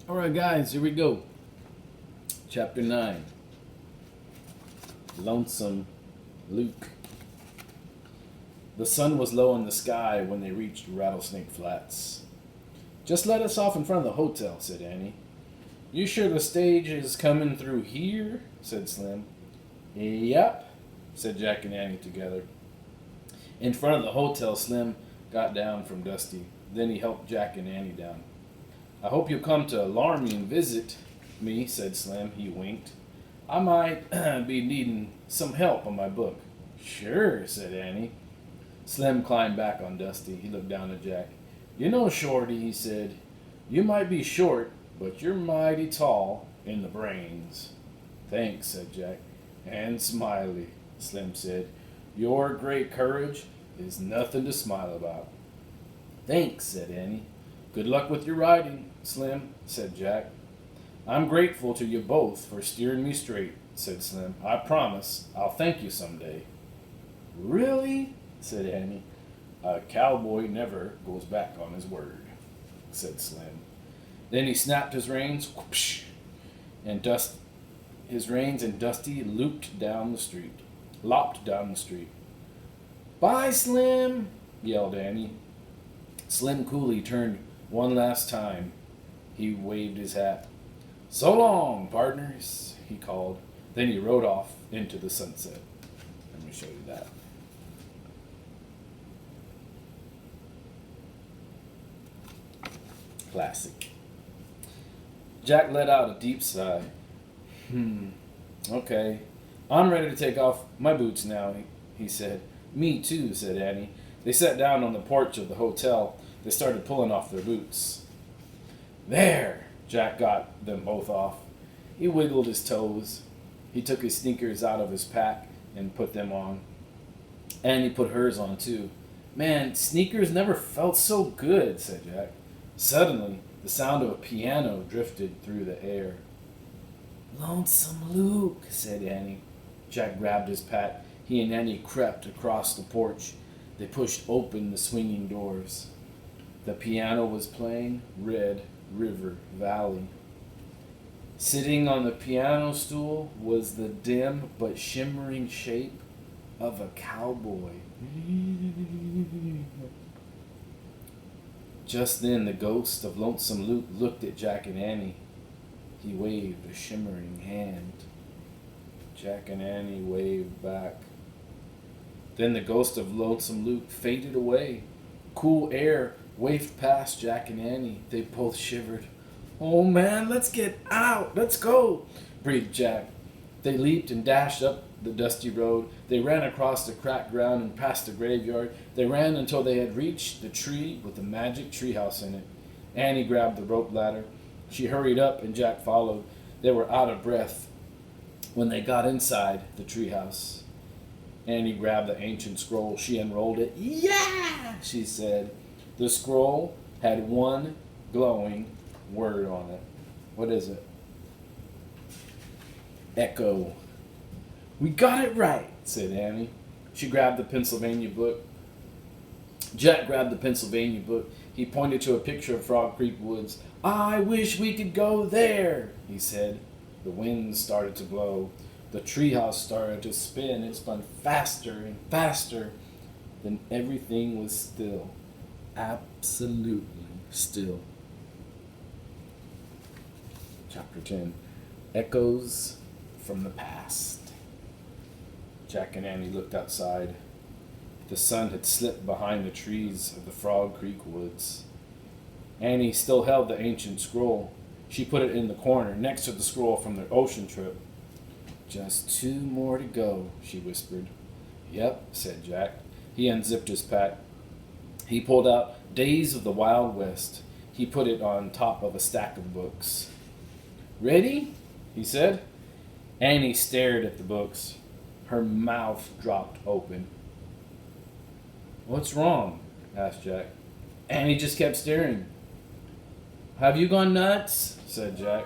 Alright, guys, here we go. Chapter 9 Lonesome Luke. The sun was low in the sky when they reached Rattlesnake Flats. Just let us off in front of the hotel, said Annie. You sure the stage is coming through here? Said Slim. Yep, said Jack and Annie together. In front of the hotel, Slim got down from Dusty. Then he helped Jack and Annie down. I hope you'll come to alarm me and visit me, said Slim. He winked. I might be needing some help on my book. Sure, said Annie. Slim climbed back on Dusty. He looked down at Jack. You know, Shorty, he said, you might be short, but you're mighty tall in the brains. Thanks, said Jack. And Smiley, Slim said. Your great courage is nothing to smile about. Thanks, said Annie. Good luck with your riding, Slim, said Jack. I'm grateful to you both for steering me straight, said Slim. I promise I'll thank you someday. Really? Said Annie. A cowboy never goes back on his word, said Slim. Then he snapped his reins, whoopsh, and Dusty looped down the street, lopped down the street. Bye, Slim, yelled Annie. Slim coolly turned one last time. He waved his hat. So long, partners, he called. Then he rode off into the sunset. Let me show you that. Classic. Jack let out a deep sigh. Okay. I'm ready to take off my boots now, he said. Me too, said Annie. They sat down on the porch of the hotel. They started pulling off their boots. There! Jack got them both off. He wiggled his toes. He took his sneakers out of his pack and put them on. Annie put hers on too. Man, sneakers never felt so good, said Jack. Suddenly, the sound of a piano drifted through the air. Lonesome Luke, said Annie. Jack grabbed his pack. He and Annie crept across the porch. They pushed open the swinging doors. The piano was playing Red River Valley. Sitting on the piano stool was the dim but shimmering shape of a cowboy. Just then the ghost of Lonesome Luke looked at Jack and Annie. He waved a shimmering hand. Jack and Annie waved back. Then the ghost of Lonesome Luke faded away. Cool air wafted past Jack and Annie. They both shivered. Oh man, let's get out! Let's go! Breathed Jack. They leaped and dashed up the dusty road. They ran across the cracked ground and past the graveyard. They ran until they had reached the tree with the magic treehouse in it. Annie grabbed the rope ladder. She hurried up and Jack followed. They were out of breath when they got inside the treehouse. Annie grabbed the ancient scroll. She unrolled it. Yeah, she said. The scroll had one glowing word on it. What is it? Echo. We got it right, said Annie. She grabbed the Pennsylvania book. Jack grabbed the Pennsylvania book. He pointed to a picture of Frog Creek Woods. I wish we could go there, he said. The wind started to blow. The treehouse started to spin. It spun faster and faster. Then everything was still. Absolutely still. Chapter 10. Echoes from the past. Jack and Annie looked outside. The sun had slipped behind the trees of the Frog Creek Woods. Annie still held the ancient scroll. She put it in the corner next to the scroll from their ocean trip. Just 2 more to go, she whispered. Yep, said Jack. He unzipped his pack. He pulled out Days of the Wild West. He put it on top of a stack of books. Ready? He said. Annie stared at the books. Her mouth dropped open. What's wrong? Asked Jack. Annie just kept staring. Have you gone nuts? Said Jack.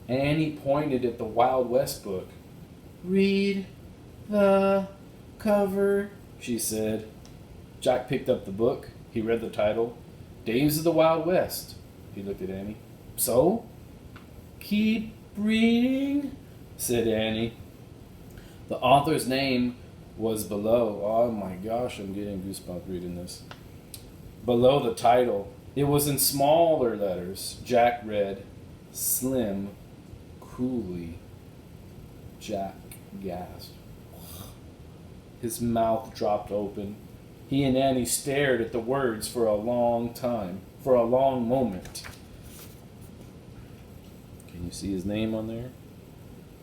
Annie pointed at the Wild West book. Read the cover, she said. Jack picked up the book. He read the title, Days of the Wild West. He looked at Annie. So? Keep reading, said Annie. The author's name was below. Oh my gosh, I'm getting goosebumps reading this. Below the title, it was in smaller letters. Jack read, Slim Cooley. Jack gasped. His mouth dropped open. He and Annie stared at the words for a long time, for a long moment. Can you see his name on there?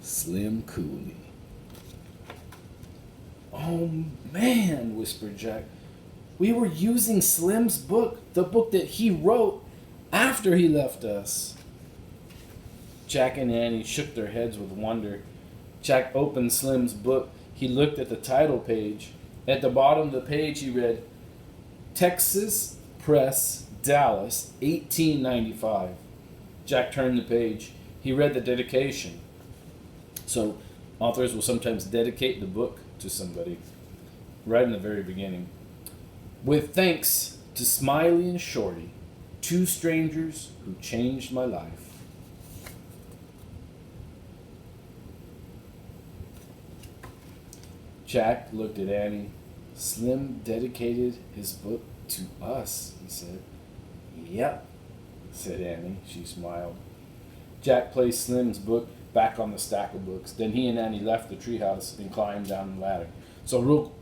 Slim Cooley. Oh man, whispered Jack. We were using Slim's book, the book that he wrote after he left us. Jack and Annie shook their heads with wonder. Jack opened Slim's book. He looked at the title page. At the bottom of the page he read, Texas Press, Dallas, 1895. Jack turned the page. He read the dedication. So authors will sometimes dedicate the book to somebody right in the very beginning. With thanks to Smiley and Shorty, two strangers who changed my life. Jack looked at Annie. Slim dedicated his book to us, he said. Yep, said Annie. She smiled. Jack placed Slim's book back on the stack of books. Then he and Annie left the treehouse and climbed down the ladder. So real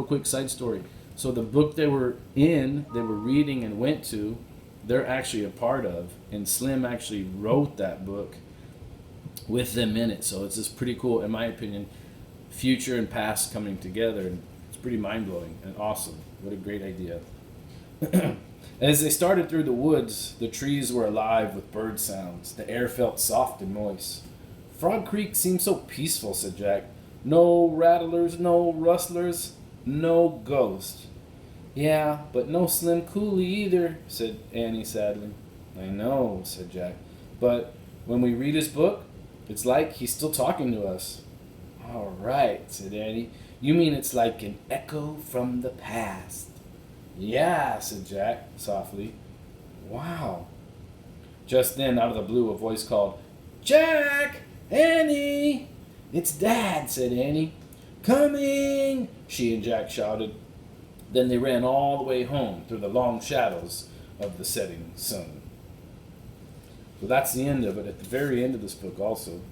quick side story. So the book they were reading and went to, they're actually a part of. And Slim actually wrote that book with them in it. So it's just pretty cool, in my opinion, future and past coming together. And it's pretty mind-blowing and awesome. What a great idea. As they started through the woods, the trees were alive with bird sounds. The air felt soft and moist. Frog Creek seemed so peaceful, said Jack. No rattlers, no rustlers, no ghosts. Yeah, but no Slim Cooley either, said Annie sadly. I know, said Jack. But when we read his book, it's like he's still talking to us. All right, said Annie. You mean it's like an echo from the past? Yeah, said Jack softly. Wow. Just then, out of the blue, a voice called, Jack! Annie! It's Dad, said Annie. Coming! She and Jack shouted. Then they ran all the way home through the long shadows of the setting sun. So that's the end of it. At the very end of this book also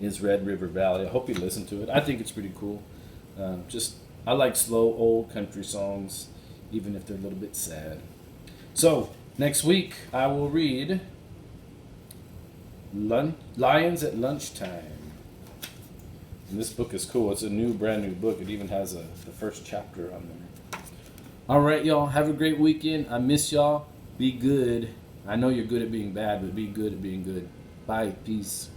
is Red River Valley. I hope you listen to it. I think it's pretty cool. I like slow, old country songs, even if they're a little bit sad. So, next week I will read Lions at Lunchtime. And this book is cool. It's a brand new book. It even has the first chapter on there. All right, y'all. Have a great weekend. I miss y'all. Be good. I know you're good at being bad, but be good at being good. Bye. Peace.